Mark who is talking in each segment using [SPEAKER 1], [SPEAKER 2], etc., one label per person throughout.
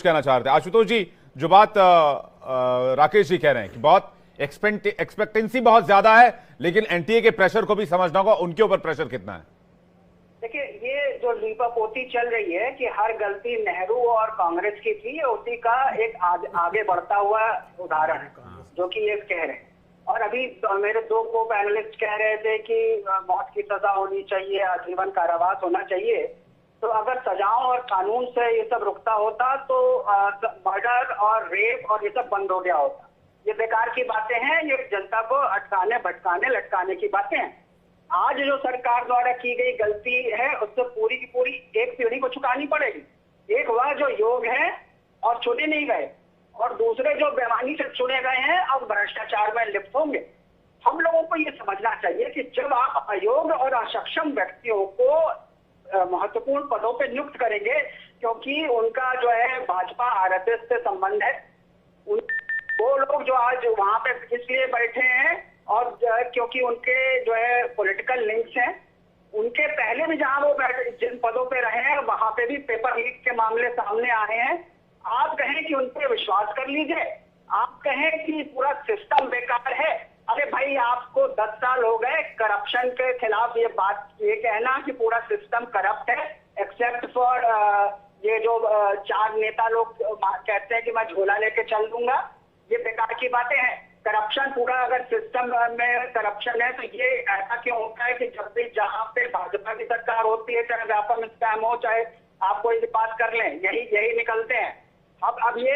[SPEAKER 1] कहना चाह रहे थे आशुतोष जी, जो बात राकेश जी कह रहे हैं कि बहुत एक्सपेक्टेंसी बहुत ज्यादा है, लेकिन एनटीए के प्रेशर को भी समझना होगा, उनके ऊपर प्रेशर कितना है।
[SPEAKER 2] देखिए, ये जो लीपापोती चल रही है कि हर गलती नेहरू और कांग्रेस की थी, उसी का एक आगे बढ़ता हुआ उदाहरण है जो कि ये कह रहे हैं। और अभी मेरे दो को पैनलिस्ट कह रहे थे कि मौत की सजा होनी चाहिए, आजीवन कारावास होना चाहिए। तो अगर सजाओं और कानून से ये सब रुकता होता तो मर्डर और रेप और ये सब बंद हो गया होता। ये बेकार की बातें हैं, ये जनता को अटकाने भटकाने लटकाने की बातें हैं। आज जो सरकार द्वारा की गई गलती है उससे पूरी की पूरी एक पीढ़ी को चुकानी पड़ेगी। एक वह जो योग है और चुने नहीं गए, और दूसरे जो बेईमानी से चुने गए हैं अब भ्रष्टाचार में लिप्त होंगे। हम लोगों को ये समझना चाहिए कि जब आप अयोग्य और अक्षम व्यक्तियों को महत्वपूर्ण पदों पर नियुक्त करेंगे, क्योंकि उनका जो है भाजपा आरएसएस से संबंध है, वो लोग जो आज वहां पे इसलिए बैठे हैं और क्योंकि उनके जो है पॉलिटिकल लिंक्स हैं, उनके पहले भी जहां वो जिन पदों पे रहे हैं वहां पे भी पेपर लीक के मामले सामने आए हैं। आप कहें कि उन पे विश्वास कर लीजिए, आप कहें कि पूरा सिस्टम बेकार है, अरे भाई आपको 10 साल हो गए करप्शन के खिलाफ ये कहना कि पूरा सिस्टम करप्ट है, एक्सेप्ट फॉर ये जो 4 नेता लोग कहते हैं कि मैं झोला लेके चल दूंगा, ये बेकार की बातें हैं। करप्शन पूरा अगर सिस्टम में करप्शन है तो ये ऐसा क्यों होता है कि जब भी जहां पे भाजपा की सरकार होती है, चाहे व्यापक स्कैम हो, चाहे आप कोई भी बात कर लें, यही निकलते हैं। अब ये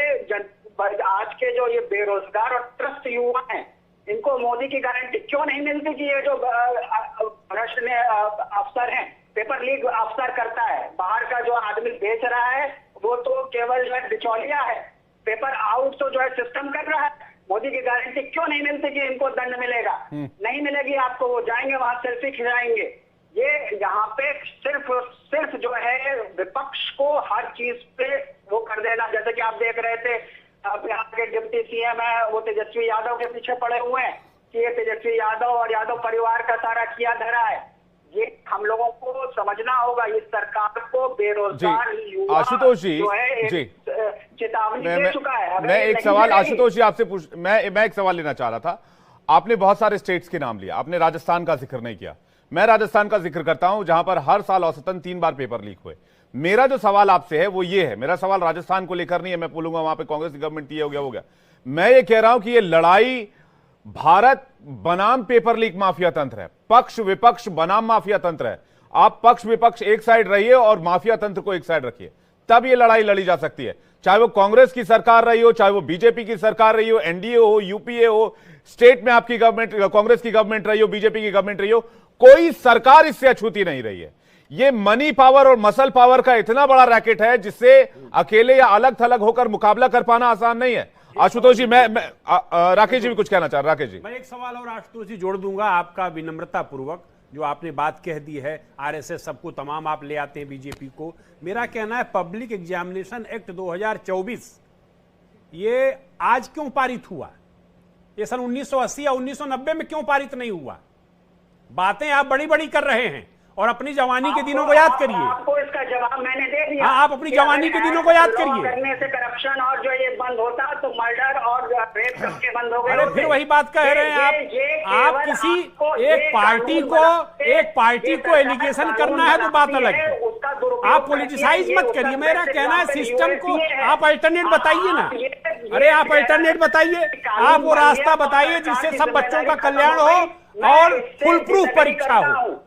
[SPEAKER 2] आज के जो ये बेरोजगार और त्रस्त युवा हैं, इनको मोदी की गारंटी क्यों नहीं मिलती कि ये जो भ्रष्ट अफसर हैं, पेपर लीक अफसर करता है, बाहर का जो आदमी बेच रहा है वो तो केवल जो है बिचौलिया है, पेपर आउट तो जो है सिस्टम कर रहा है। मोदी की गारंटी क्यों नहीं मिलती कि इनको दंड मिलेगा? नहीं मिलेगी आपको, वो जाएंगे वहां सेल्फी खिंचाएंगे। ये यहाँ पे सिर्फ जो है विपक्ष को हर चीज पे वो कर देना। जैसे कि आप देख रहे थे बिहार के डिप्टी सीएम है, वो तेजस्वी यादव के पीछे पड़े हुए हैं कि ये तेजस्वी यादव और यादव परिवार का सारा किया धरा है। ये हम लोगों को समझना होगा, इस सरकार को बेरोजगार युवा
[SPEAKER 1] आशुतोष जी
[SPEAKER 2] जो है जी चेतावनी दे चुका है।
[SPEAKER 1] मैं एक सवाल आशुतोष जी आपसे मैं एक सवाल लेना चाह रहा था। आपने बहुत सारे स्टेट्स के नाम लिया, आपने राजस्थान का जिक्र नहीं किया। मैं राजस्थान का जिक्र करता हूं जहां पर हर साल औसतन 3 बार पेपर लीक हुए। मेरा जो सवाल आपसे है वो ये है, मेरा सवाल राजस्थान को लेकर नहीं है, मैं बोलूंगा वहां पे कांग्रेस की गवर्नमेंट ये हो गया। मैं ये कह रहा हूं कि ये लड़ाई भारत बनाम पेपर लीक माफिया तंत्र है, पक्ष विपक्ष बनाम माफिया तंत्र है। आप पक्ष विपक्ष एक साइड रहिए और माफिया तंत्र को एक साइड रखिए, तब ये लड़ाई लड़ी जा सकती है। चाहे वो कांग्रेस की सरकार रही हो, चाहे वो बीजेपी की सरकार रही हो, एनडीए हो, यूपीए हो, स्टेट में आपकी गवर्नमेंट कांग्रेस की गवर्नमेंट रही हो, बीजेपी की गवर्नमेंट रही हो, कोई सरकार इससे अछूती नहीं रही है। ये मनी पावर और मसल पावर का इतना बड़ा रैकेट है जिससे अकेले या अलग थलग होकर मुकाबला कर पाना आसान नहीं है। आशुतोष जी, मैं राकेश जी भी कुछ कहना चाह रहा। राकेश जी,
[SPEAKER 3] मैं एक सवाल और आशुतोष जी जोड़ दूंगा आपका विनम्रता पूर्वक, जो आपने बात कह दी है आरएसएस सबको तमाम आप ले आते हैं बीजेपी को। मेरा कहना है पब्लिक एग्जामिनेशन एक्ट 2024 ये आज क्यों पारित हुआ? ये सन 1980 या 1990 में क्यों पारित नहीं हुआ? बातें आप बड़ी बड़ी कर रहे हैं और अपनी जवानी के दिनों को याद करिए।
[SPEAKER 2] आपको इसका जवाब मैंने दे दिया।
[SPEAKER 3] हाँ, आप अपनी जवानी के दिनों को याद करिए।
[SPEAKER 2] करने से करप्शन और जो ये बंद होता तो मर्डर और रेप सबके बंद हो गए।
[SPEAKER 3] अरे फिर वही बात कह रहे हैं आप किसी एक पार्टी को एलिगेशन करना है तो बात अलग है, आप पॉलिटिसाइज मत करिए। मेरा कहना है सिस्टम को आप अल्टरनेट बताइए ना। अरे आप अल्टरनेट बताइए, आप वो रास्ता बताइए जिससे सब बच्चों का कल्याण हो और फुल प्रूफ परीक्षा हो।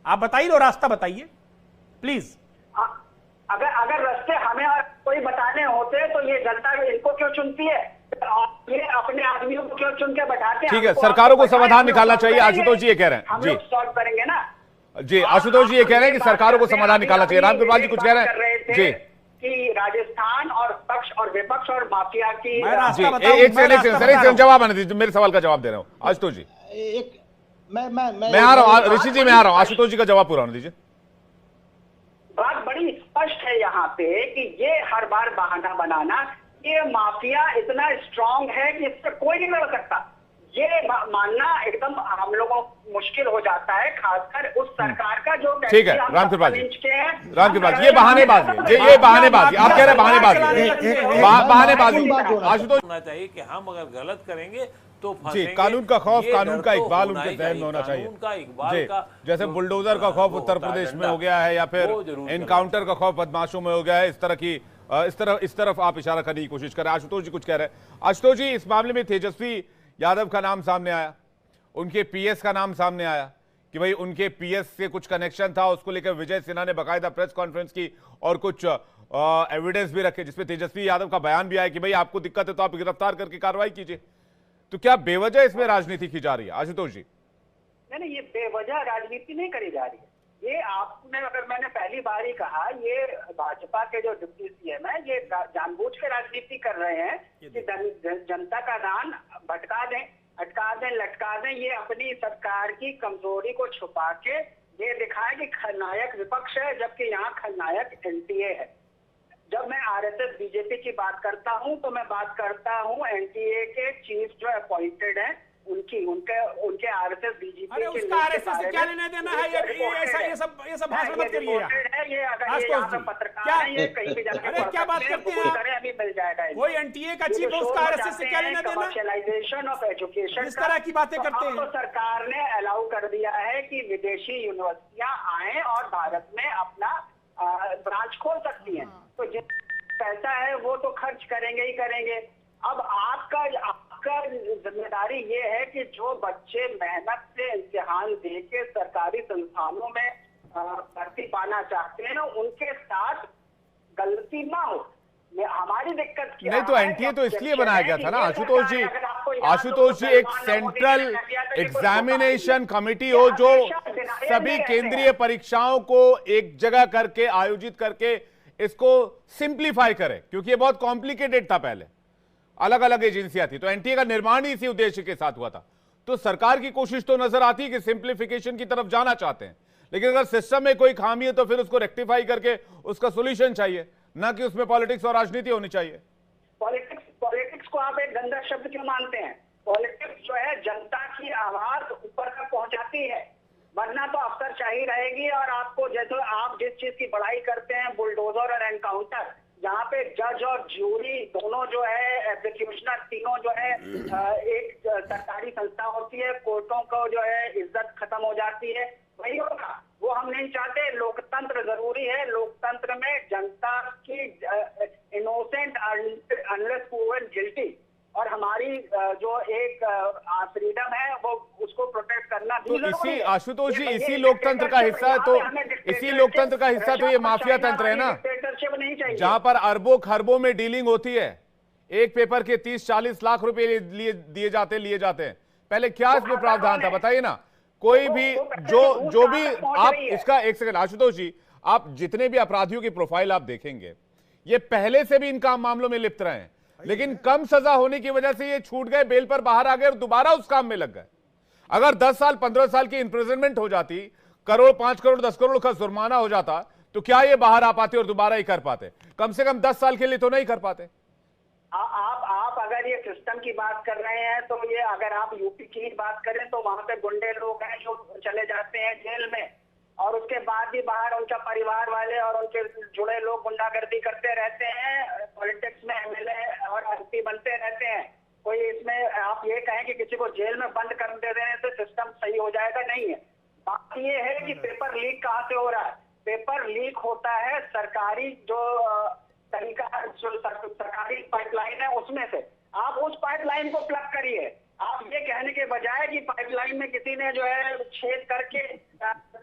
[SPEAKER 3] आप बताइए, वो रास्ता बताइए प्लीज।
[SPEAKER 2] अगर रास्ते हमें और कोई बताने होते तो ये जनता इनको क्यों चुनती है? ये अपने आदमियों को क्यों चुन के बैठाते हैं?
[SPEAKER 1] ठीक है, सरकारों को समाधान निकालना चाहिए। आशुतोष जी ये कह रहे हैं जी,
[SPEAKER 2] सॉल्व करेंगे ना जी।
[SPEAKER 1] आशुतोष जी ये कह रहे हैं कि सरकारों को समाधान निकालना चाहिए। रामकृपाल जी कुछ कह रहे हैं जी
[SPEAKER 2] कि राजस्थान और पक्ष और विपक्ष और माफिया की
[SPEAKER 1] एक जवाब आने दीजिए, मेरे सवाल का जवाब दे रहा हूँ आशुतोष जी। मैं आ रहा हूँ ऋषि जी, मैं आ रहा हूँ, आशुतोष जी का जवाब पूरा होने दीजिए।
[SPEAKER 2] बात बड़ी स्पष्ट है यहाँ पे कि ये हर बार बहाना बनाना, ये माफिया इतना स्ट्रांग है कि इससे कोई नहीं लड़ सकता। ये मानना एकदम हम लोगों को मुश्किल हो जाता है, खासकर उस सरकार का जो
[SPEAKER 1] ठीक है। रामकृपाल जी, रामकृपाल जी, ये बहानेबाजी, ये बहानेबाजी, आप कह रहे हैं बहानेबाजी, बहानेबाजी। आशुतोष
[SPEAKER 4] होना चाहिए कि हम अगर गलत करेंगे तो
[SPEAKER 1] जी,
[SPEAKER 4] फंसेंगे।
[SPEAKER 1] कानून का खौफ,
[SPEAKER 4] ये
[SPEAKER 1] कानून
[SPEAKER 4] डर
[SPEAKER 1] का
[SPEAKER 4] तो
[SPEAKER 1] इकबाल
[SPEAKER 4] होना
[SPEAKER 1] उनके
[SPEAKER 4] ही
[SPEAKER 1] जहन में
[SPEAKER 4] चाहिए।
[SPEAKER 1] होना चाहिए
[SPEAKER 4] कानून का इकबाल
[SPEAKER 1] जी,
[SPEAKER 4] का
[SPEAKER 1] जैसे
[SPEAKER 4] जो
[SPEAKER 1] बुलडोजर का खौफ
[SPEAKER 4] वो
[SPEAKER 1] उत्तर
[SPEAKER 4] होता है
[SPEAKER 1] प्रदेश में
[SPEAKER 4] डंडा,
[SPEAKER 1] हो गया है, या फिर
[SPEAKER 4] वो जरूर
[SPEAKER 1] एनकाउंटर का खौफ बदमाशों में हो गया है, इस तरह की इस तरफ आप इशारा करने की कोशिश कर रहे हैं। आशुतोष जी कुछ कह रहे हैं। आशुतोष जी, इस मामले में तेजस्वी यादव का नाम सामने आया, उनके पीएस का नाम सामने आया कि भाई उनके पीएस से कुछ कनेक्शन था, उसको लेकर विजय सिन्हा ने बाकायदा प्रेस कॉन्फ्रेंस की और कुछ एविडेंस भी रखे, जिसमें तेजस्वी यादव का बयान भी आया कि भाई आपको दिक्कत है तो आप गिरफ्तार करके कार्रवाई कीजिए। तो क्या बेवजह इसमें राजनीति की जा रही है आशुतोष जी?
[SPEAKER 2] नहीं, ये बेवजह राजनीति नहीं करी जा रही है। ये आपने, अगर मैंने पहली बार ही कहा, ये भाजपा के जो डिप्टी सीएम है, ये जानबूझ के राजनीति कर रहे हैं कि जनता का ध्यान भटका दें, अटका दें, लटका दें। ये अपनी सरकार की कमजोरी को छुपा के ये दिखाए कि खलनायक विपक्ष है, जबकि यहाँ खलनायक एनटीए है। जब मैं आरएसएस बीजेपी की बात करता हूँ तो मैं बात करता हूँ एनटीए के चीफ जो अपॉइंटेड हैं उनके आरएसएस बीजेपी
[SPEAKER 3] अरे उसका आरएसएस से क्या लेना देना है? ये सब भाषण मत करिए अरे क्या बात करते हैं आप?
[SPEAKER 2] अभी मिल जाएगा।
[SPEAKER 3] कोई एनटीए का चीफ है, उसका आरएसएस से क्या लेना देना?
[SPEAKER 2] कमर्शियलाइजेशन ऑफ एजुकेशन,
[SPEAKER 3] किस तरह की बातें करते हैं?
[SPEAKER 2] तो सरकार ने अलाउ कर दिया है कि विदेशी यूनिवर्सिटियां आए और भारत में अपना ब्रांच खोल सकती हैं। तो जितना पैसा है वो तो खर्च करेंगे ही करेंगे। अब आपका जिम्मेदारी ये है कि जो बच्चे मेहनत से इम्तिहान दे के सरकारी संस्थानों में भर्ती पाना चाहते हैं, उनके साथ गलती ना हो। हमारी दिक्कत क्या
[SPEAKER 1] नहीं, तो एनटीए तो इसलिए बनाया गया था ना आशुतोष जी। आशुतोष जी, एक सेंट्रल एग्जामिनेशन कमेटी हो जो सभी केंद्रीय परीक्षाओं को एक जगह करके आयोजित करके इसको सिंप्लीफाई करे, क्योंकि ये बहुत कॉम्प्लिकेटेड था, पहले अलग अलग एजेंसियां थी। तो एनटीए का निर्माण ही इसी उद्देश्य के साथ हुआ था। तो सरकार की कोशिश तो नजर आती है कि सिंप्लीफिकेशन की तरफ जाना चाहते हैं, लेकिन अगर सिस्टम में कोई खामी है तो फिर उसको रेक्टिफाई करके उसका सोल्यूशन चाहिए, ना कि उसमें पॉलिटिक्स और राजनीति होनी चाहिए।
[SPEAKER 2] पॉलिटिक्स को आप एक गंदा शब्द क्यों मानते हैं? पॉलिटिक्स जो है जनता की आवाज ऊपर तक पहुंचाती है, वरना तो अफसरशाही रहेगी। और आपको जैसे आप जिस चीज की बड़ाई करते हैं, बुलडोजर और एनकाउंटर, जहाँ पे जज और ज्यूरी दोनों जो है, एग्जीक्यूशनर तीनों जो है, एक सरकारी संस्था होती है, कोर्टों को जो है इज्जत खत्म हो जाती है, वही होगा। वो हम नहीं चाहते। लोकतंत्र जरूरी है। लोकतंत्र में जनता की इनोसेंट अनलेस प्रूवन गिल्टी, और हमारी जो एक फ्रीडम है वो उसको प्रोटेक्ट करना भी
[SPEAKER 1] तो इसी आशुतोष जी, इसी लोकतंत्र का हिस्सा तो इसी लोकतंत्र का हिस्सा तो ये माफिया तंत्र है ना, जहां पर अरबों खरबों में डीलिंग होती है। एक पेपर के 30-40 लाख रुपए लिए जाते हैं। पहले क्या इसमें प्रावधान था बताइए ना? कोई भी जो भी आप इसका, एक सेकंड आशुतोष जी, आप जितने भी अपराधियों की प्रोफाइल आप देखेंगे, ये पहले से भी इन मामलों में लिप्त रहे हैं, लेकिन कम सजा होने की वजह से ये छूट गए, बेल पर बाहर आ गए और दोबारा उस काम में लग गए। अगर 10 साल 15 साल की इंप्रिजनमेंट हो जाती, करोड़ 5 करोड़ 10 करोड़ का जुर्माना हो जाता, तो क्या ये बाहर आ पाते और दोबारा ही कर पाते? कम से कम 10 साल के लिए तो नहीं कर पाते।
[SPEAKER 2] आप अगर ये सिस्टम की बात कर रहे हैं तो ये, अगर आप यूपी की बात करें तो वहां पे गुंडे लोग हैं जो चले जाते हैं जेल में, और उसके बाद भी बाहर उनका परिवार वाले और उनके जुड़े लोग गुंडागर्दी करते रहते हैं, पॉलिटिक्स में एमएलए और एमपी बनते रहते हैं। कोई इसमें आप ये कहें कि किसी को जेल में बंद कर देने से सिस्टम सही हो जाएगा, नहीं है। बात ये है कि पेपर लीक कहाँ से हो रहा है? पेपर लीक होता है सरकारी जो तरीका, जो सरकारी पाइपलाइन है उसमें से। आप उस पाइपलाइन को प्लग करिए। आप ये कहने के बजाय कि पाइपलाइन में किसी ने जो है छेद करके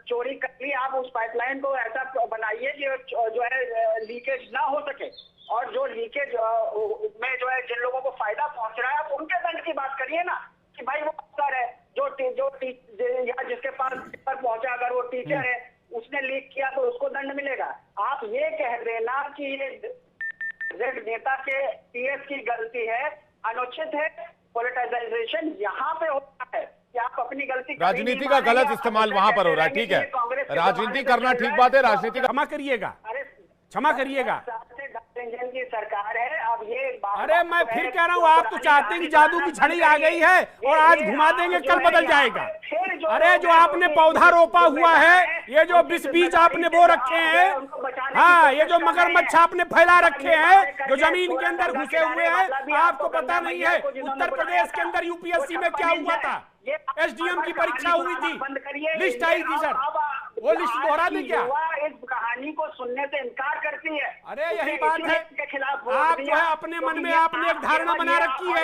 [SPEAKER 2] चोरी कर ली, आप उस पाइपलाइन को ऐसा बनाइए कि जो है लीकेज ना हो सके, और जो लीकेज में जो है जिन लोगों को फायदा पहुंच रहा है, आप उनके दंड की बात करिए ना, कि भाई वो अफसर है या जिसके पास पेपर पहुंचा, अगर वो टीचर है, उसने लीक किया तो उसको दंड मिलेगा। आप ये कह देना कि ये नेता के पीएस की गलती है, अनुचित है, पॉलिटिसाइजेशन यहाँ पे होता है कि आप अपनी गलती,
[SPEAKER 1] राजनीति का गलत इस्तेमाल वहां पर हो रहा है। ठीक है, राजनीति करना ठीक बात है, राजनीति
[SPEAKER 3] क्षमा करिएगा, क्षमा करिएगा।
[SPEAKER 2] मनोरंजन की सरकार है। अब ये
[SPEAKER 3] अरे मैं फिर कह रहा हूँ, आप तो चाहते हैं कि जादू की छड़ी आ गई है और आज घुमा देंगे, कल बदल जाएगा। अरे जो आपने पौधा रोपा हुआ है, ये जो बीज आपने बो रखे हैं, हाँ, ये जो मगरमच्छ आपने फैला रखे हैं, जो जमीन के अंदर घुसे हुए हैं, आपको पता नहीं है उत्तर प्रदेश के अंदर यूपीएससी में क्या हुआ था? एसडीएम की परीक्षा हुई थी, लिस्ट आई थी सर, वो लिस्ट दोहरा दे क्या?
[SPEAKER 2] इस कहानी को सुनने से इनकार करती है।
[SPEAKER 3] अरे यही बात है, आप जो है अपने मन में आपने एक धारणा बना रखी है,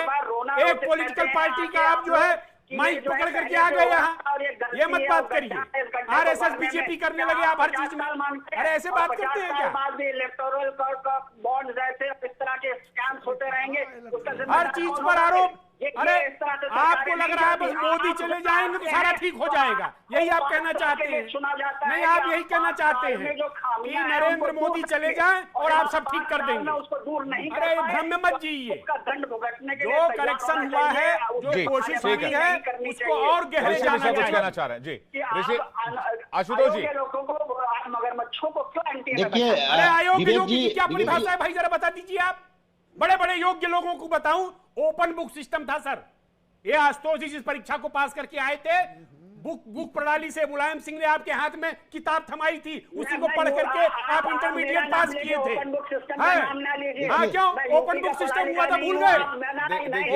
[SPEAKER 3] एक पॉलिटिकल पार्टी का आप जो है माइक पकड़ करके आ गए यहाँ। ये मत बात करिए, आरएसएस बीजेपी करने लगे आप हर चीज में। अरे ऐसे बात करते हैं क्या?
[SPEAKER 2] इलेक्टोरल बॉन्ड्स ऐसे इस तरह के स्कैम्स होते रहेंगे,
[SPEAKER 3] हर चीज पर आरोप। अरे आपको लग रहा है बस मोदी चले जाएंगे तो सारा ठीक हो जाएगा, यही आप कहना चाहते हैं? नहीं, आप यही कहना चाहते हैं कि नरेंद्र मोदी चले जाएं और आप सब ठीक कर देंगे। अरे भ्रम में मत जिए, जो करेक्शन हुआ है, जो कोशिश हुई है, उसको और गहरे जाना चाहिए।
[SPEAKER 1] कुछ कहना चाह रहे हैं जी ऋषि आशुतोष जी?
[SPEAKER 2] मगरमच्छों को क्यों एंटी?
[SPEAKER 5] देखिए,
[SPEAKER 3] अरे अयोग्य लोगों की क्या परिभाषा है भाई, जरा बता दीजिए आप। बड़े बड़े योग्य लोगों को बताऊं, ओपन बुक सिस्टम था सर। ये आशुतोष जी जिस परीक्षा को पास करके आए थे, बुक प्रणाली से मुलायम सिंह ने आपके हाथ में किताब थमाई थी, उसी को पढ़ करके आप इंटरमीडिएट पास किए थे। हाँ क्यों? ओपन बुक सिस्टम हुआ था, भूल गए?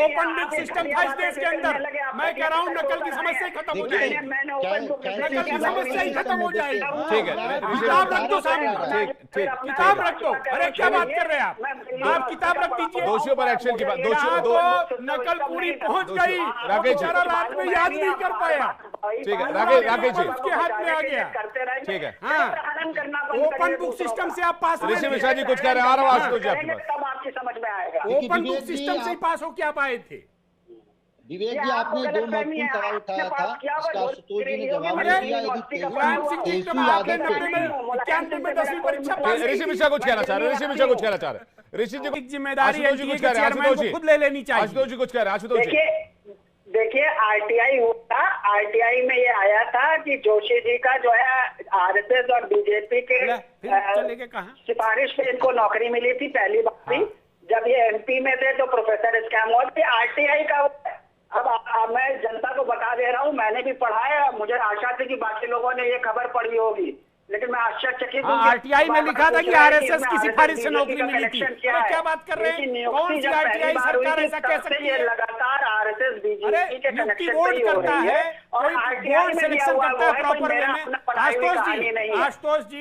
[SPEAKER 3] ओपन बुक सिस्टम था इस देश के अंदर। मैं कह रहा हूँ नकल की समस्या खत्म हो जाएगी, नकल की समस्या ही खत्म हो जाएगी।
[SPEAKER 1] ठीक है,
[SPEAKER 3] किताब रख दो सामने,
[SPEAKER 1] ठीक,
[SPEAKER 3] किताब रख दो। अरे क्या बात कर रहे हैं आप किताब रख दीजिए।
[SPEAKER 1] दोषियों पर एक्शन की बात,
[SPEAKER 3] नकल पूरी पहुंच गई,
[SPEAKER 1] राकेश जी
[SPEAKER 3] रात में याद नहीं कर पाया।
[SPEAKER 1] ठीक है राकेश जी,
[SPEAKER 3] उसके हाथ में आ गया।
[SPEAKER 1] ठीक है,
[SPEAKER 3] हाँ, ओपन बुक सिस्टम से आप पास हुए
[SPEAKER 1] ऋषि मिश्रा जी कुछ कह रहे हैं, आ रहा हूं आशुतोष जी आपके पास।
[SPEAKER 2] तब आपकी समझ में आएगा।
[SPEAKER 3] ओपन बुक सिस्टम से पास हो क्या पाए थे?
[SPEAKER 5] विवेक जी, आपने दो महत्वपूर्ण सवाल उठाया था, इसका आशुतोष जी ने जवाब नहीं दिया।
[SPEAKER 1] ऋषि मिश्रा कुछ कहना चाह रहे हैं, ऋषि मिश्रा कुछ कहना चाह रहे हैं। ऋषि जी
[SPEAKER 3] जिम्मेदारी
[SPEAKER 1] आशुतोष जी कुछ कह रहे हैं, आशुतोष जी
[SPEAKER 3] खुद ले लेनी चाहिए।
[SPEAKER 1] आशुतोष जी कुछ कह रहे हैं, आशुतोष जी।
[SPEAKER 2] देखिए आरटीआई हुआ, आरटीआई में ये आया था कि जोशी जी का जो है आरएसएस और बीजेपी के सिफारिश पे इनको नौकरी मिली थी पहली बार। जब ये एमपी में थे तो प्रोफेसर स्कैम हुआ। आरटीआई का अब मैं जनता को बता दे रहा हूँ, मैंने भी पढ़ा है, मुझे आशा थी कि बाकी लोगों ने ये खबर पढ़ी होगी, लेकिन मैं आश्चर्यचकित हूं।
[SPEAKER 3] आरटीआई में लिखा था कि आरएसएस की सिफारिश से नौकरी मिली थी। क्या बात कर रहे हैं? कौन सी आरटीआई सरकार ऐसा कह सकती है?
[SPEAKER 2] लगातार आरएसएस बीजेपी के
[SPEAKER 3] नियुक्ति बोर्ड करता है, कोई बोर्ड सिलेक्शन करता है प्रॉपर वे में। आशुतोष जी,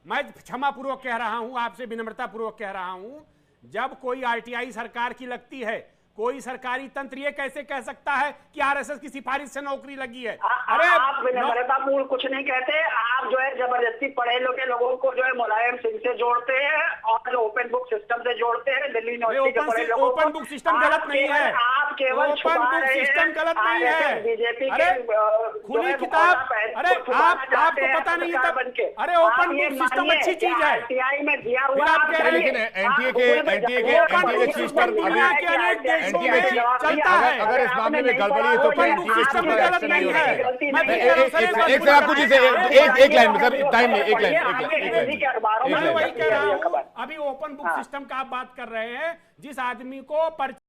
[SPEAKER 3] मैं क्षमा पूर्वक कह रहा हूं, आपसे विनम्रता पूर्वक कह रहा हूं, जब कोई आरटीआई सरकार की लगती है, कोई सरकारी तंत्र ये कैसे कह सकता है कि आरएसएस की सिफारिश से नौकरी लगी है?
[SPEAKER 2] अरे आप विनम्रतापूर्ण कुछ नहीं कहते, आप जो है जबरदस्ती पढ़े लिखे लोगों को जो है मुलायम सिंह से जोड़ते हैं और जो ओपन बुक सिस्टम से जोड़ते हैं दिल्ली यूनिवर्सिटी के
[SPEAKER 3] ओपन बुक सिस्टम गलत नहीं है,
[SPEAKER 2] आप केवल
[SPEAKER 3] ओपन बुक सिस्टम गलत नहीं है,
[SPEAKER 2] बीजेपी
[SPEAKER 3] अरे खुली किताब, अरे आपको पता नहीं है तब। अरे ओपन बुक सिस्टम अच्छी चीज है,
[SPEAKER 2] आरटीआई में दिया हुआ,
[SPEAKER 1] लेकिन एनटीए के चीफ पर
[SPEAKER 3] चलता है।
[SPEAKER 1] अगर इस मामले में गड़बड़ी है तो फिर
[SPEAKER 3] सिस्टम में गलत नहीं है।
[SPEAKER 1] एक से आपको चीजें एक लाइन में सर, टाइम नहीं, एक लाइन
[SPEAKER 3] मैं वही कह रहा हूँ, अभी ओपन बुक सिस्टम का आप बात कर रहे हैं, जिस आदमी को